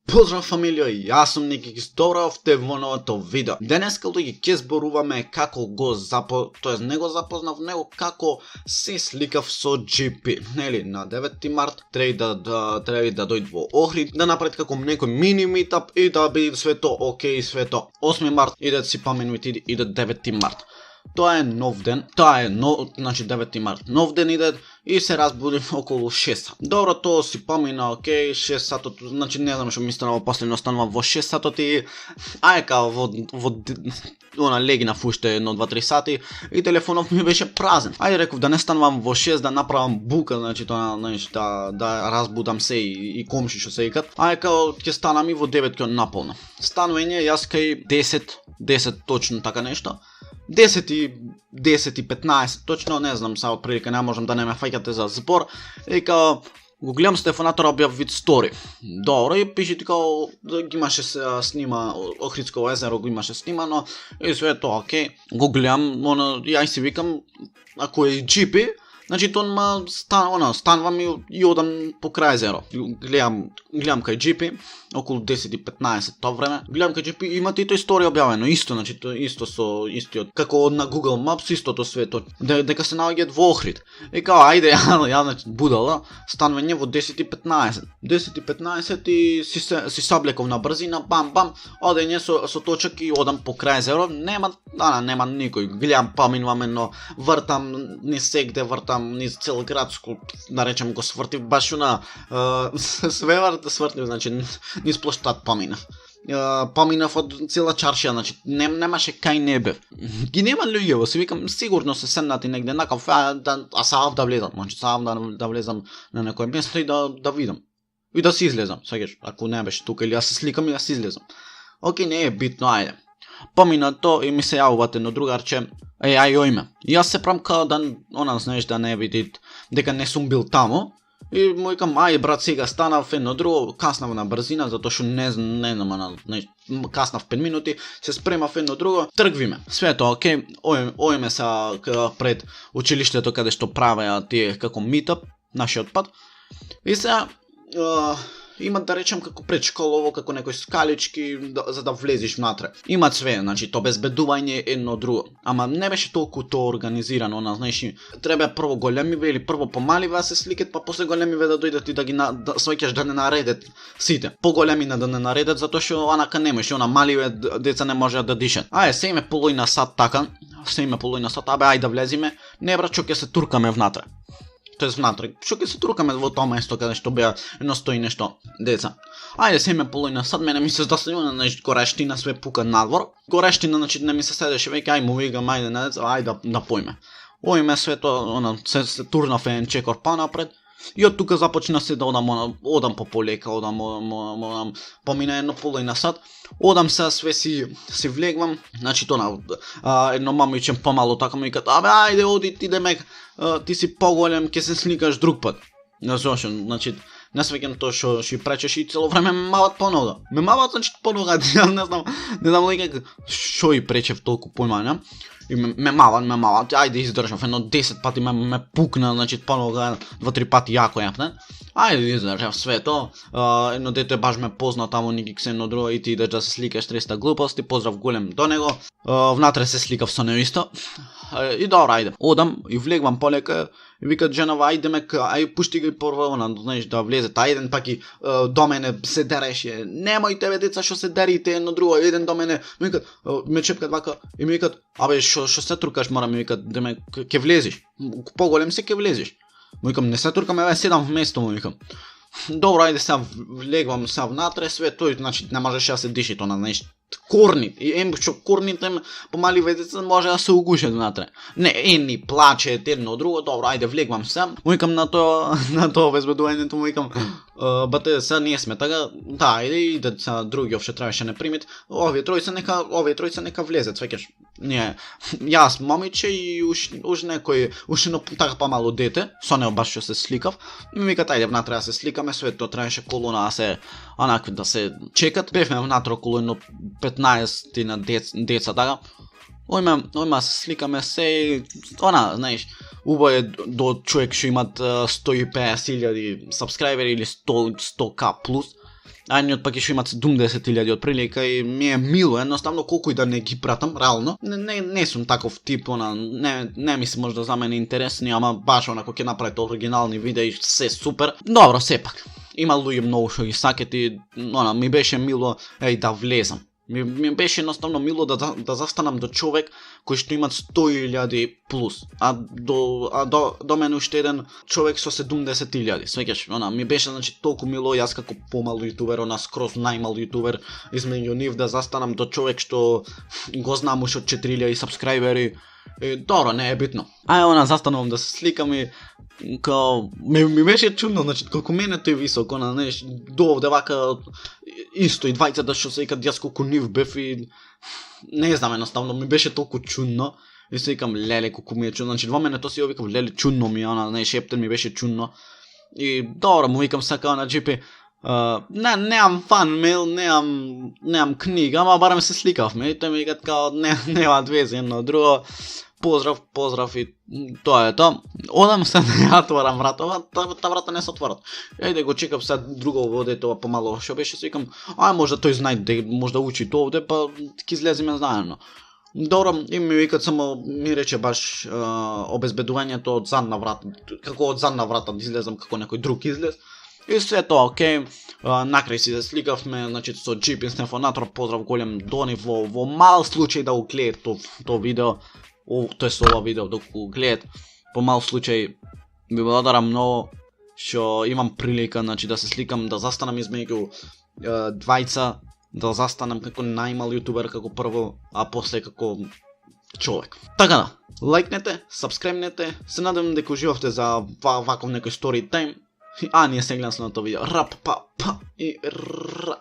Поздрав фамилија, јас сум Ники Кисторовте во новото видео. Денеска луѓе ќе зборуваме како го не го запознав него, како се сликав со GP. Нели, на 9 март треба да дојде во Охрид, да направи како некој мини митап и да биде свето окей, свето. 8 март иде си поменувајте, иде 9 март. Тоа е нов ден, значи 9 март. Нов ден иде и се разбудим околу 6. Добро, тоа си помина, окей, 6 сатот, значи не знам што ми станало последно, останувам во 6 сатот и ајка во легнав уште 1-2-3 сати и телефонов ми беше празен. Ајде реков да не станувам во 6 да направам бука, значи тоа да разбудам се и комши што се икат. Ајка ќе станам и во 9 ќе наполна. Станување јас кај 10 точно така нешто. 10 и 15, точно не знам, са отприлика не можам да не ме фаќате за збор. Ека го гледам Стефанато објавив стори. Добро, и пише така ги имаше снима Охридско езеро, го имаше снимано и све тоа окей. Го гледам, ја си викам ако е GP, значи тоа станвам и одам по крај езеро. Гледам кај GP околу 10 и 15 тоа време. Гледам кај GP имате и тој историја објавено, исто, значи исто со истиот како на Google Maps, истото свето. Дека се наоѓаат во Охрид. И као ајде ја значи будала, станување во 10 и 15. 10 и 15 и си саблеков на брзина, бам, одење со точак и одам по крај езеро. Нема никој. Гледам, поминувам едно, вртам низ сегде, вртам низ цел градско, да речем го свртив баш на све свртив, значи низ плоштад поминав. Поминав од цела чаршија, значи немаше кај не бев. Ги нема луѓе, си викам сигурно се седнати негде на кафе, саав да влезам, значи саав да влезам на некој место и да видам. И да си излезам, сеќаш, ако не беше тука или јас се сликам и да си излезам. Окей, не е битно, ајде. Помина то и ми се јавувате едно другарче, јојме. Јас се правам као да, знаеш, да не види дека не сум бил тамо. И му викам, ај брат, сега станав едно друго, каснав на брзина, затоа што не знам, каснав 5 минути, се спремав едно друго, тргвиме. Све тоа окей, ојме се пред училиштето каде што правеа тие како митап, нашиот пат. И сега имат да речем како предшколово, како некои скалички за да влезиш внатре. Имат све, значи то безбедување едно друго. Ама не беше толку тоа организирано, знаеш, треба прво големиве или прво помаливе да се сликат, па после големиве да дојдат и да ги сваќаш да не наредат сите. Поголеми да не наредат затоа што онака немаш, маливе деца не можат да дишат. Ајде, се име половина сат така, ајде да влезиме. Не брат, што ќе се туркаме внатре. Тоест внатре, што ќе се туркаме во тоа место каде што беа едно 100 и нешто деца. Ајде се име половина сат, мене ми се заставува на горештина, све пука надвор. Горештина, значи не ми се седеше веќе, ај му викам, ајде на деца, ајде да поиме. Оиме све тоа, се турнав еден чекор понапред. И од тука започна се да одам по полека, помина едно половина сат, одам се све си влегвам, значи тоа едно мамиче помало така ми викат, ајде оди ти демек, ти си поголем, ќе се сликаш друг пат. Значи не свеќам тоа што ши пречеш и цело време ме мават по нога. Ме мават, значи по нога, не знам луѓе што и пречев толку појма, и ме мават, ајде издржав, едно 10 пати ме пукна, значи по нога 2-3 пати јако јапне. Ајде издржав све тоа, едно дете баш ме позна таму Ники едно друго и ти идеш да се сликаш 300 глупости, поздрав голем до него, внатре се сликав со него исто. И добро, ајде, одам и влегвам полека и викат женава, ајде пушти ги прво, знаеш, да влезе, еден пак и до мене се дереше, немој тебе деца што се дерите едно друго, еден до мене, ме чепкат вака и ми викат, што се туркаш, мора ми викат, демек ќе влезиш, поголем се ќе влезиш. Му викам, не се туркаме, седам вместо, му викам. Добро, ајде сега влегвам сега внатре, све тој, значи не можеше да се диши тоа, знаеш, корни, што корните помали ведеца може да се угушат внатре. Не, едни плачат едно друго, добро, ајде влегвам сега. Му викам на тоа безбедувањето, му викам, бате, сега ние сме така, ајде иде сега други овше требаше не примит, овие тројца нека влезат, свеќаш. Не, јас момиче и уж некој, едно така помало дете, со него баш што се сликав, ми викат ајде внатре да се сликаме, све тоа требаше колона да се онакви да се чекат. Бевме внатре околу едно 15 на деца така. Ојма се сликаме се, знаеш, убаво е до човек што имат 150,000 сабскрајбери или 100k плюс. а едниот пак ќе имат 70.000 отприлика и ми е мило, едноставно колку и да не ги пратам, реално. Не сум таков тип, не ми се може да за мене интересни, ама баш онако ќе направите оригинални видеи, се супер. Добро, сепак. Има луѓе многу што ги сакат и ми беше мило да влезам. Ми беше едноставно мило да застанам до човек кој што имат 100.000 плюс, а до мене уште еден човек со 70.000. Свеќаш, ми беше значи толку мило, јас како помал јутубер, скроз најмал јутубер, измеѓу нив да застанам до човек што го знам уште од 4.000 сабскрајбери. Добро, не е битно. Застанувам да се сликам и ми беше чудно, значи колку мене тој висок, до овде вака исто и двајцата што се викат јас колку нив бев и не знам, едноставно ми беше толку чудно и се викам леле колку ми е чудно, значи во мене тоа си викам леле чудно ми шептен ми беше чудно и добро му викам сака на GP неам фан мейл, неам книга, ама барем се сликавме и тој ми викат као нема везе едно друго. Поздрав и тоа е тоа. Одам се да отворам врата, та врата не се отворат. Ејде го чекам сега друго воде, тоа помало што беше, се викам, може тој знае да може да учи тоа овде, па ќе излеземе заедно. Добро, и ми викат само ми рече баш обезбедувањето од задна врата, како од задна врата да излезам како некој друг излез. И се тоа окей, накрај си се сликавме, значи со GP Стефонатор, поздрав голем до нив во мал случај да го гледат тоа видео. Тоа е со ова видео, доколку гледат, по мал случај ми благодарам многу што имам прилика, значи да се сликам, да застанам измеѓу двајца, да застанам како најмал јутубер како прво, а после како човек. Така да, лајкнете, сабскрајбнете, се надевам дека уживавте за ваков некој story time, ние се гледаме на тоа видео. Рап, па, и ра.